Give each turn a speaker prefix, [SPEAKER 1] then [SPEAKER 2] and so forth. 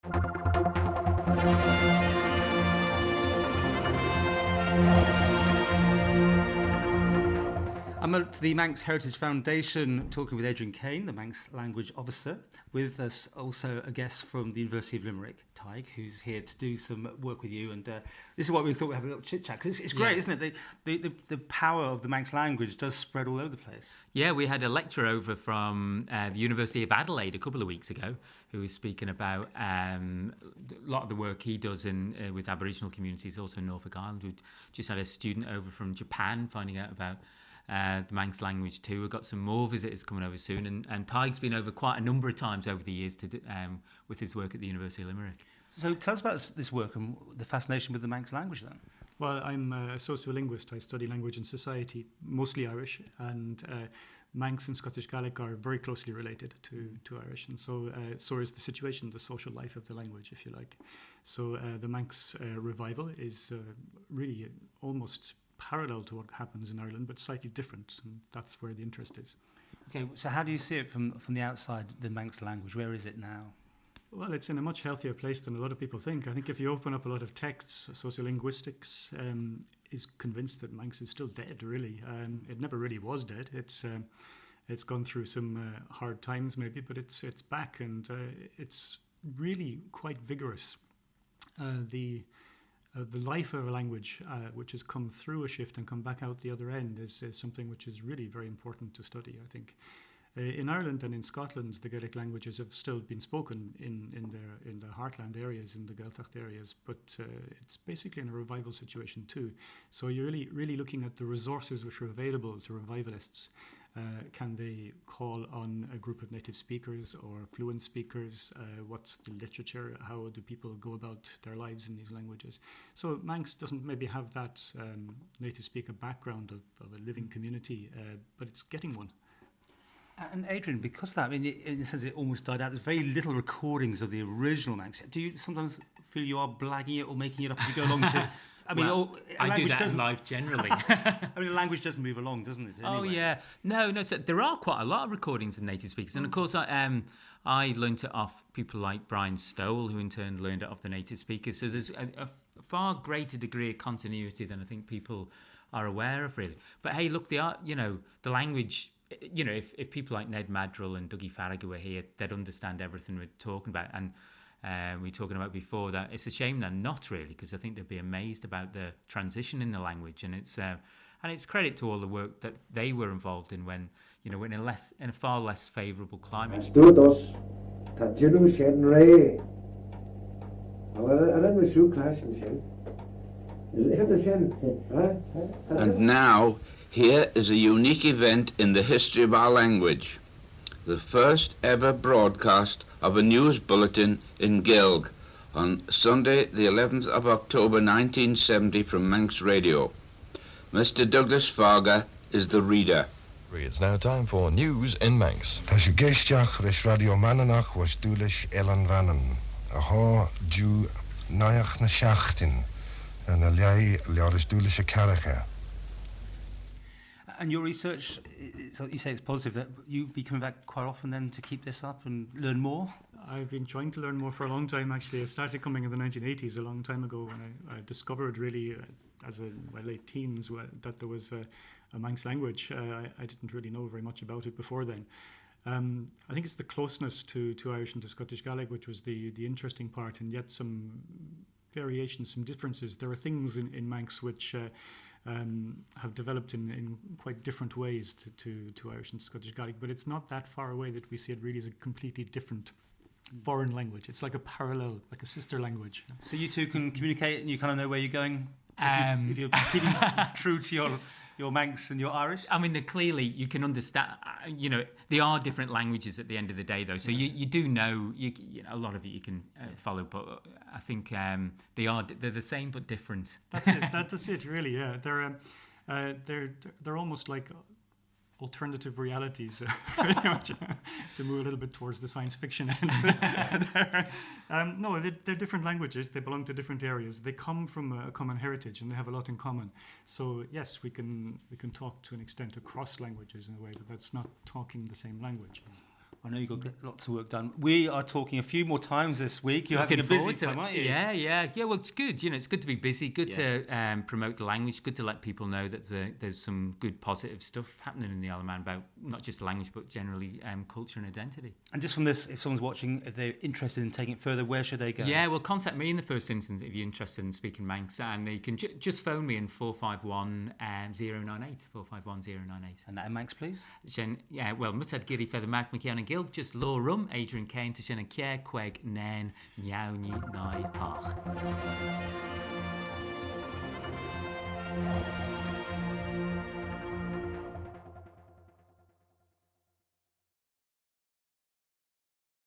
[SPEAKER 1] I'm at the Manx Heritage Foundation talking with Adrian Cain, the Manx Language Officer. With us also a guest from the University of Limerick, Tadhg, who's here to do some work with you. And this is what we thought we'd have a little chit-chat, because it's great, isn't it? The power of the Manx language does spread all over the place.
[SPEAKER 2] Yeah, we had a lecturer over from the University of Adelaide a couple of weeks ago who was speaking about a lot of the work he does with Aboriginal communities, also in Norfolk Island. We just had a student over from Japan finding out about the Manx language too. We've got some more visitors coming over soon, and Tadhg's been over quite a number of times over the years with his work at the University of Limerick.
[SPEAKER 1] So tell us about this work and the fascination with the Manx language then.
[SPEAKER 3] Well, I'm a sociolinguist. I study language and society, mostly Irish, and Manx and Scottish Gaelic are very closely related to Irish, and so is the situation, the social life of the language, if you like. So the Manx revival is really almost parallel to what happens in Ireland, but slightly different, and that's where the interest is.
[SPEAKER 1] Okay, so how do you see it from the outside, the Manx language? Where is it now?
[SPEAKER 3] Well, it's in a much healthier place than a lot of people think. I think if you open up a lot of texts, sociolinguistics is convinced that Manx is still dead, really. It never really was dead. It's gone through some hard times maybe, but it's back, and it's really quite vigorous. The life of a language, which has come through a shift and come back out the other end, is something which is really very important to study, I think. In Ireland and in Scotland, the Gaelic languages have still been spoken in the heartland areas, in the Gaeltacht areas, but it's basically in a revival situation too. So you're really looking at the resources which are available to revivalists. Can they call on a group of native speakers or fluent speakers? What's the literature? How do people go about their lives in these languages? So Manx doesn't maybe have that native speaker background of a living community, but it's getting one.
[SPEAKER 1] And Adrian, because of that, I mean, in a sense, it almost died out. There's very little recordings of the original Manx. Do you sometimes feel you are blagging it or making it up as you go along to... I mean,
[SPEAKER 2] I do that in life generally.
[SPEAKER 1] I mean, the language does move along, doesn't it? Anyway?
[SPEAKER 2] Oh, yeah. No, so there are quite a lot of recordings of native speakers. And, of course, I learnt it off people like Brian Stowell, who in turn learned it off the native speakers. So there's a far greater degree of continuity than I think people are aware of, really. But, hey, look, the language... You know, if people like Ned Madrill and Dougie Farragher were here, they'd understand everything we're talking about. And we were talking about before that it's a shame they're not, really, because I think they'd be amazed about the transition in the language. And it's credit to all the work that they were involved in when in a far less favourable climate.
[SPEAKER 4] And now, here is a unique event in the history of our language. The first ever broadcast of a news bulletin in Gaelic on Sunday the 11th of October 1970 from Manx Radio. Mr. Douglas Farga is the reader.
[SPEAKER 5] It's now time for news in Manx.
[SPEAKER 6] Tá sé géisteach leis radio Mananach was dúlis Elan Vannan. A há dú náach na seachtain and a lei learis dúlis a caracha.
[SPEAKER 1] And your research, so you say it's positive, that you be coming back quite often then to keep this up and learn more?
[SPEAKER 3] I've been trying to learn more for a long time, actually. I started coming in the 1980s, a long time ago, when I discovered really, as in my late teens, that there was a Manx language. I didn't really know very much about it before then. I think it's the closeness to Irish and to Scottish Gaelic, which was the interesting part, and yet some variations, some differences. There are things in Manx which... have developed in quite different ways to Irish and Scottish Gaelic, but it's not that far away that we see it really as a completely different foreign language. It's like a parallel, like a sister language.
[SPEAKER 1] So you two can communicate and you kind of know where you're going if you're keeping true to your Manx and your Irish?
[SPEAKER 2] I mean, clearly you can understand, they are different languages at the end of the day, though. So you do know, a lot of it you can follow, but I think they're the same but different.
[SPEAKER 3] That's it. That's it, really, yeah. They're almost like alternative realities, very much, to move a little bit towards the science fiction end. No, they're different languages. They belong to different areas. They come from a common heritage, and they have a lot in common. So yes, we can talk to an extent across languages in a way, but that's not talking the same language.
[SPEAKER 1] I know you've got lots of work done. We are talking a few more times this week. You're having a
[SPEAKER 2] Looking
[SPEAKER 1] busy
[SPEAKER 2] forward to
[SPEAKER 1] time,
[SPEAKER 2] it.
[SPEAKER 1] aren't you?
[SPEAKER 2] Yeah. Well, it's good. It's good to be busy. Good to promote the language. Good to let people know that there's some good positive stuff happening in the Isle of Man about not just language but generally culture and identity.
[SPEAKER 1] And just from this, if someone's watching, if they're interested in taking it further, where should they go?
[SPEAKER 2] Yeah, well, contact me in the first instance if you're interested in speaking Manx, and they can just phone me in 451 098. 451 098.
[SPEAKER 1] And that in Manx, please.
[SPEAKER 2] Well, Mutad Giri Feather Mac McKeon Gilg, just Law Rum, Adrian Cain, to Shannon Kier, Queg, Nen, Nyao Ni Nai Hach.